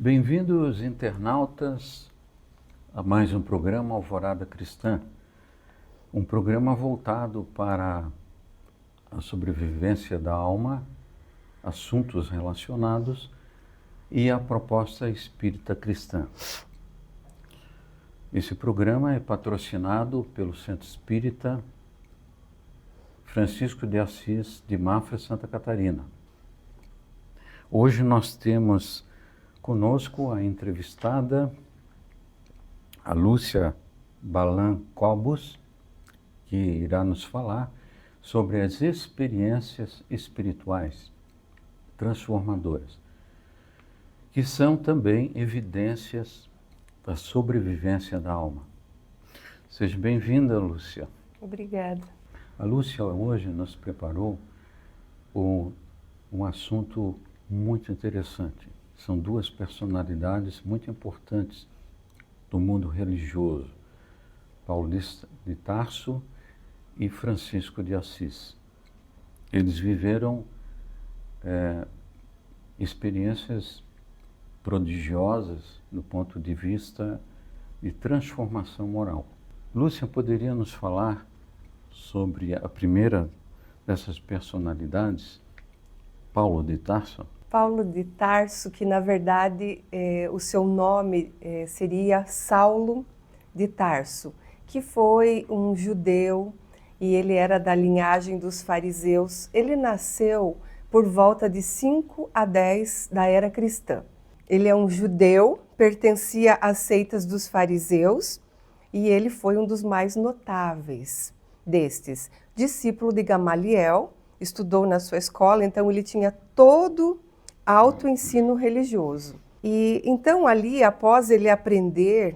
Bem-vindos, internautas, a mais um programa Alvorada Cristã, um programa voltado para a sobrevivência da alma, assuntos relacionados e a proposta espírita cristã. Esse programa é patrocinado pelo Centro Espírita Francisco de Assis de Mafra, Santa Catarina. Hoje nós temos conosco a entrevistada, a Lúcia Balan Cobos, que irá nos falar sobre as experiências espirituais transformadoras, que são também evidências da sobrevivência da alma. Seja bem-vinda, Lúcia. Obrigada. A Lúcia hoje nos preparou um assunto muito interessante. São duas personalidades muito importantes do mundo religioso, Paulo de Tarso e Francisco de Assis. Eles viveram experiências prodigiosas do ponto de vista de transformação moral. Lúcia, poderia nos falar sobre a primeira dessas personalidades, Paulo de Tarso? Paulo de Tarso, que na verdade o seu nome seria Saulo de Tarso, que foi um judeu e ele era da linhagem dos fariseus. Ele nasceu por volta de 5 a 10 da era cristã. Ele é um judeu, pertencia às seitas dos fariseus e ele foi um dos mais notáveis destes. Discípulo de Gamaliel, estudou na sua escola, então ele tinha todo alto ensino religioso. E então ali, após ele aprender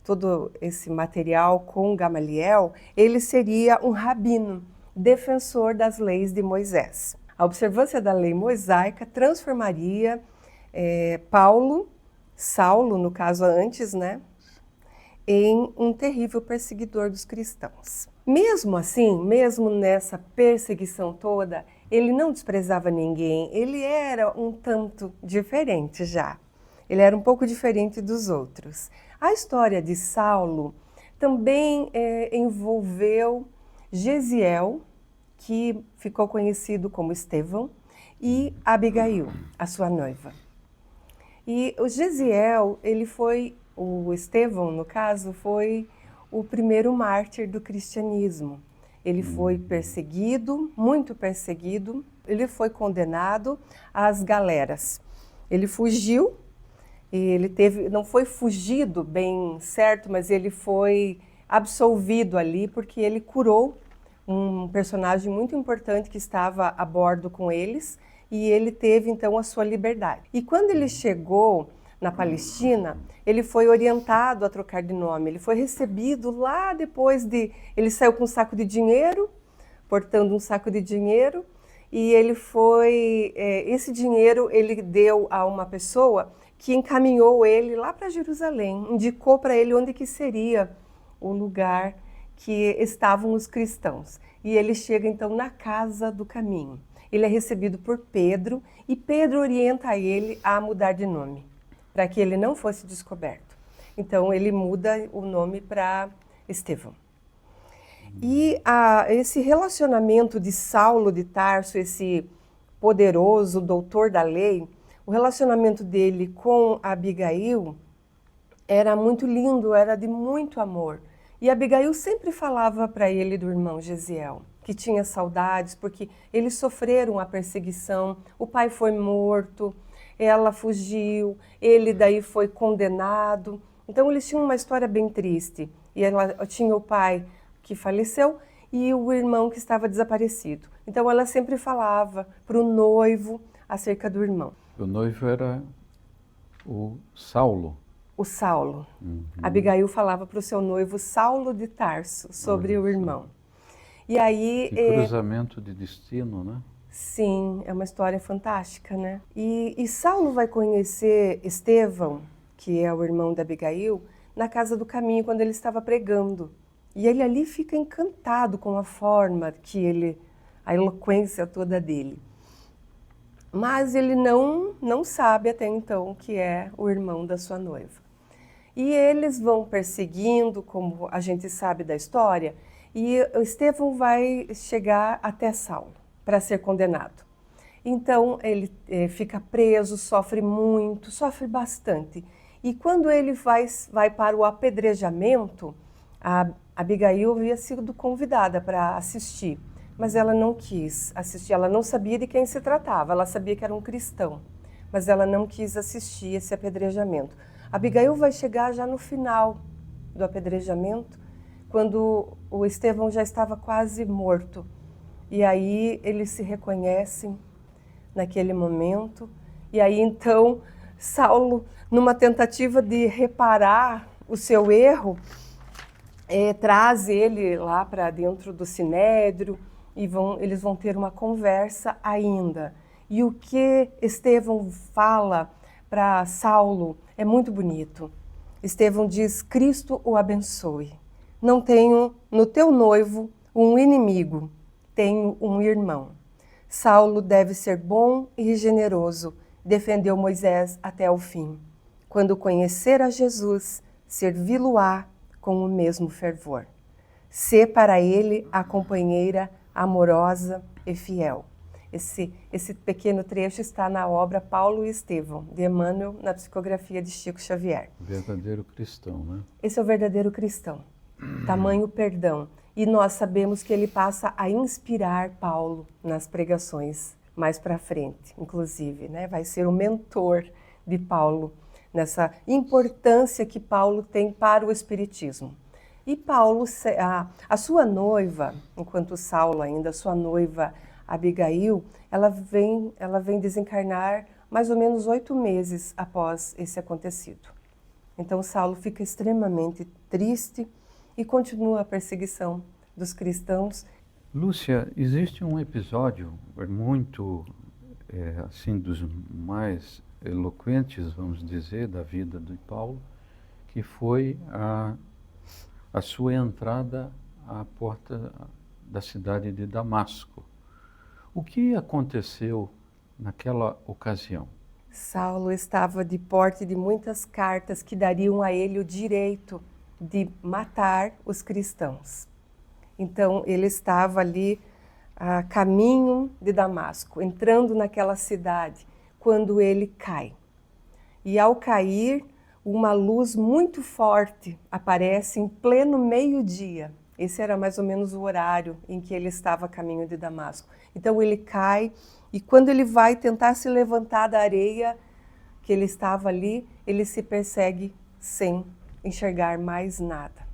todo esse material com Gamaliel, ele seria um rabino, defensor das leis de Moisés. A observância da lei mosaica transformaria Saulo, no caso antes, né, em um terrível perseguidor dos cristãos. Mesmo assim, mesmo nessa perseguição toda, ele não desprezava ninguém, ele era um tanto diferente já. Ele era um pouco diferente dos outros. A história de Saulo também envolveu Gesiel, que ficou conhecido como Estevão, e Abigail, a sua noiva. E o Gesiel, o Estevão, no caso, foi o primeiro mártir do cristianismo. Ele foi perseguido, muito perseguido, ele foi condenado às galeras. Ele fugiu, e não foi fugido bem certo, mas ele foi absolvido ali porque ele curou um personagem muito importante que estava a bordo com eles e ele teve então a sua liberdade. E quando ele chegou na Palestina, ele foi orientado a trocar de nome. Ele foi recebido lá depois ele saiu com um saco de dinheiro, portando um saco de dinheiro, e esse dinheiro ele deu a uma pessoa que encaminhou ele lá para Jerusalém, indicou para ele onde que seria o lugar que estavam os cristãos. E ele chega então na Casa do Caminho. Ele é recebido por Pedro e Pedro orienta ele a mudar de nome, para que ele não fosse descoberto. Então ele muda o nome para Estevão. E esse relacionamento de Saulo de Tarso, esse poderoso doutor da lei, o relacionamento dele com Abigail era muito lindo, era de muito amor. E Abigail sempre falava para ele do irmão Gesiel, que tinha saudades, porque eles sofreram a perseguição, o pai foi morto, ela fugiu, ele daí foi condenado. Então eles tinham uma história bem triste. E ela tinha o pai que faleceu e o irmão que estava desaparecido. Então ela sempre falava para o noivo acerca do irmão. O noivo era o Saulo. O Saulo. Abigail falava para o seu noivo Saulo de Tarso sobre o irmão. E aí... Que cruzamento de destino, né? Sim, é uma história fantástica, né? E Saulo vai conhecer Estevão, que é o irmão da Abigail, na Casa do Caminho, quando ele estava pregando. E ele ali fica encantado com a forma a eloquência toda dele. mas ele não sabe até então que é o irmão da sua noiva. E eles vão perseguindo, como a gente sabe da história, e Estevão vai chegar até Saulo para ser condenado. Então ele fica preso, sofre muito, sofre bastante. E quando ele vai para o apedrejamento, a Abigail havia sido convidada para assistir, mas ela não quis assistir, ela não sabia de quem se tratava, ela sabia que era um cristão, mas ela não quis assistir esse apedrejamento. Abigail vai chegar já no final do apedrejamento, quando o Estevão já estava quase morto. E aí eles se reconhecem naquele momento. E aí então Saulo, numa tentativa de reparar o seu erro, traz ele lá para dentro do sinédrio e eles vão ter uma conversa ainda. E o que Estevão fala para Saulo é muito bonito. Estevão diz: Cristo o abençoe. Não tenho no teu noivo um inimigo, tenho um irmão. Saulo deve ser bom e generoso, defendeu Moisés até o fim. Quando conhecer a Jesus, servi-lo-á com o mesmo fervor. Sê para ele a companheira amorosa e fiel. Esse pequeno trecho está na obra Paulo e Estevão, de Emmanuel, na psicografia de Chico Xavier. Verdadeiro cristão, né? Esse é o verdadeiro cristão. Tamanho perdão. E nós sabemos que ele passa a inspirar Paulo nas pregações mais para frente, inclusive, né? Vai ser o mentor de Paulo nessa importância que Paulo tem para o Espiritismo. E Paulo, a sua noiva, enquanto Saulo ainda, a sua noiva Abigail, ela vem desencarnar mais ou menos 8 meses após esse acontecido. Então Saulo fica extremamente triste e continua a perseguição dos cristãos. Lúcia, existe um episódio muito, assim, dos mais eloquentes, vamos dizer, da vida de Paulo, que foi a sua entrada à porta da cidade de Damasco. O que aconteceu naquela ocasião? Saulo estava de porte de muitas cartas que dariam a ele o direito de matar os cristãos. Então ele estava ali a caminho de Damasco, entrando naquela cidade, quando ele cai. E ao cair, uma luz muito forte aparece em pleno meio-dia. Esse era mais ou menos o horário em que ele estava a caminho de Damasco. Então ele cai e quando ele vai tentar se levantar da areia que ele estava ali, ele se persegue sem enxergar mais nada.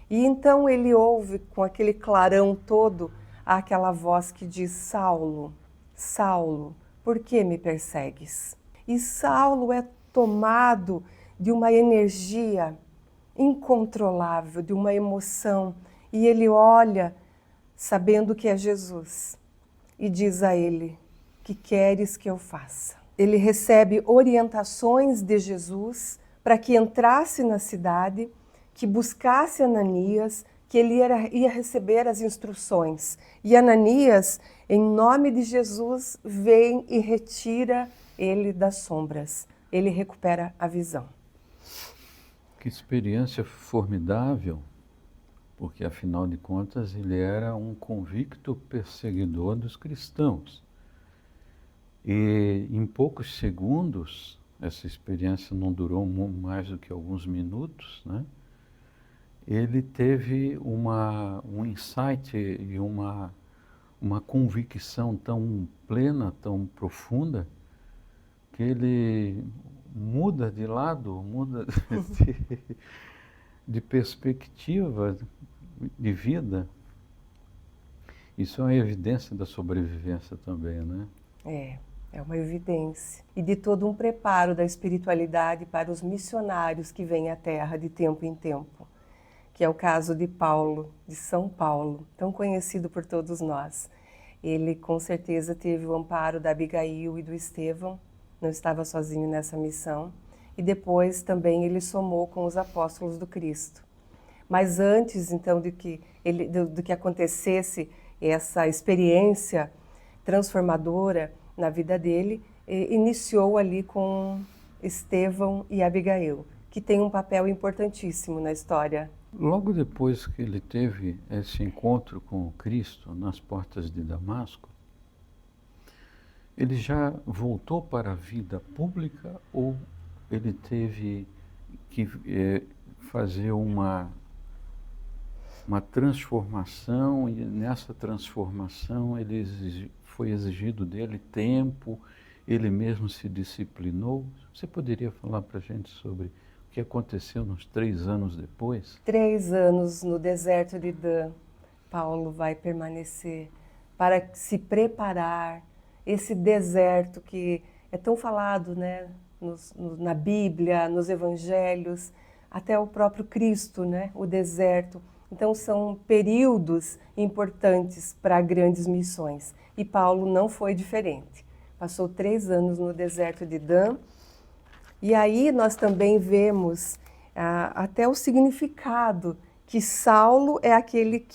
E então ele ouve com aquele clarão todo aquela voz que diz: Saulo, Saulo, por que me persegues? E Saulo é tomado de uma energia incontrolável, de uma emoção, e ele olha sabendo que é Jesus e diz a ele: que queres que eu faça? Ele recebe orientações de Jesus para que entrasse na cidade, que buscasse Ananias, que ele ia receber as instruções. E Ananias, em nome de Jesus, vem e retira ele das sombras. Ele recupera a visão. Que experiência formidável, porque afinal de contas ele era um convicto perseguidor dos cristãos. E em poucos segundos, essa experiência não durou mais do que alguns minutos, né? Ele teve um insight e uma convicção tão plena, tão profunda, que ele muda de lado, muda de perspectiva de vida. Isso é uma evidência da sobrevivência também, né? É uma evidência. E de todo um preparo da espiritualidade para os missionários que vêm à Terra de tempo em tempo, que é o caso de Paulo, de São Paulo, tão conhecido por todos nós. Ele com certeza teve o amparo da Abigail e do Estevão, não estava sozinho nessa missão, e depois também ele somou com os apóstolos do Cristo. Mas antes então do que acontecesse essa experiência transformadora, na vida dele, iniciou ali com Estevão e Abigail, que tem um papel importantíssimo na história. Logo depois que ele teve esse encontro com Cristo nas portas de Damasco, ele já voltou para a vida pública ou ele teve que fazer uma transformação, e nessa transformação foi exigido dele tempo, ele mesmo se disciplinou? Você poderia falar para a gente sobre o que aconteceu nos 3 anos depois? 3 anos no deserto de Dan, Paulo vai permanecer para se preparar. Esse deserto que é tão falado, né, na Bíblia, nos Evangelhos, até o próprio Cristo, né, o deserto. Então são períodos importantes para grandes missões. E Paulo não foi diferente. Passou 3 anos no deserto de Dan. E aí nós também vemos até o significado, que Saulo é aquele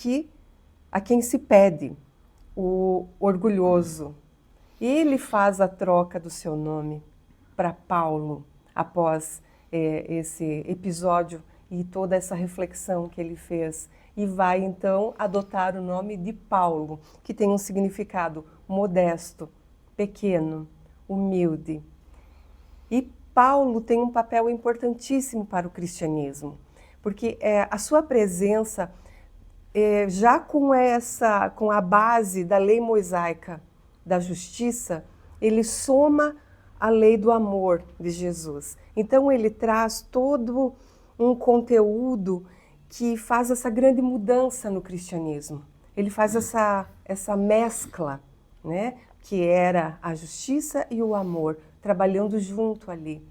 a quem se pede, o orgulhoso. E ele faz a troca do seu nome para Paulo, após esse episódio e toda essa reflexão que ele fez. E vai então adotar o nome de Paulo, que tem um significado modesto, pequeno, humilde. E Paulo tem um papel importantíssimo para o cristianismo, porque a sua presença, já com a base da lei mosaica, da justiça, ele soma a lei do amor de Jesus. Então ele traz todo um conteúdo que faz essa grande mudança no cristianismo. Ele faz essa mescla, né, que era a justiça e o amor, trabalhando junto ali.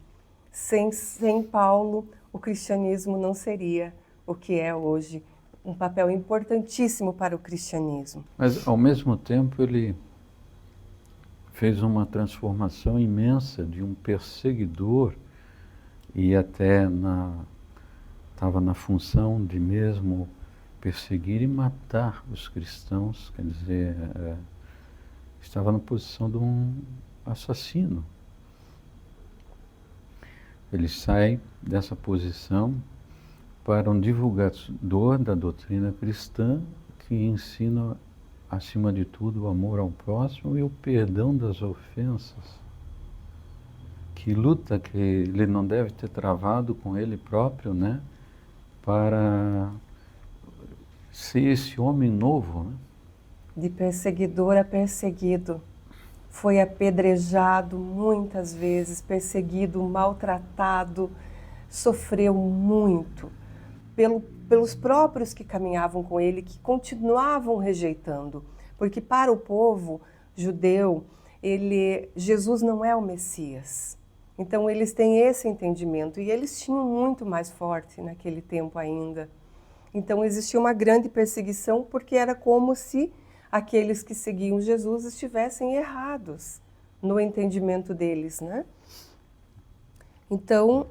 Sem Paulo, o cristianismo não seria o que é hoje, um papel importantíssimo para o cristianismo. Mas, ao mesmo tempo, ele fez uma transformação imensa de um perseguidor e até estava na função de mesmo perseguir e matar os cristãos, quer dizer, estava na posição de um assassino. Ele sai dessa posição para um divulgador da doutrina cristã que ensina, acima de tudo, o amor ao próximo e o perdão das ofensas. Que luta que ele não deve ter travado com ele próprio, né? Para ser esse homem novo, né? De perseguidor a perseguido. Foi apedrejado muitas vezes, perseguido, maltratado, sofreu muito pelos próprios que caminhavam com ele, que continuavam rejeitando. Porque para o povo judeu, Jesus não é o Messias. Então eles têm esse entendimento e eles tinham muito mais forte naquele tempo ainda. Então existia uma grande perseguição porque era como se aqueles que seguiam Jesus estivessem errados no entendimento deles, né? Então,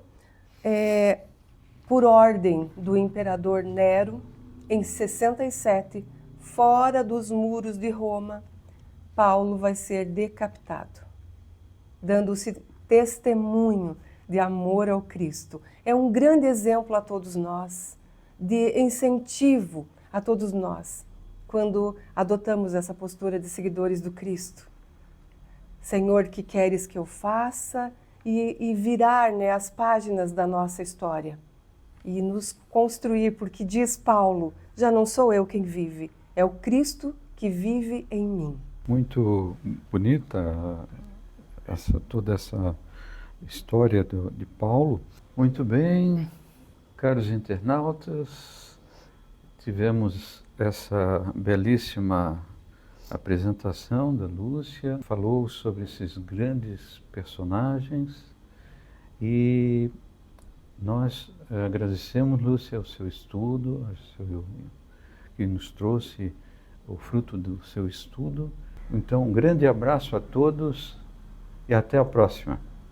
por ordem do imperador Nero, em 67, fora dos muros de Roma, Paulo vai ser decapitado, dando-se testemunho de amor ao Cristo. É um grande exemplo a todos nós, de incentivo a todos nós, quando adotamos essa postura de seguidores do Cristo. Senhor, que queres que eu faça? E virar, né, as páginas da nossa história e nos construir, porque diz Paulo, já não sou eu quem vive, é o Cristo que vive em mim. Muito bonita toda essa história de Paulo. Muito bem, caros internautas, tivemos essa belíssima apresentação da Lúcia, falou sobre esses grandes personagens e nós agradecemos, Lúcia, o seu estudo, que nos trouxe o fruto do seu estudo. Então, um grande abraço a todos e até a próxima.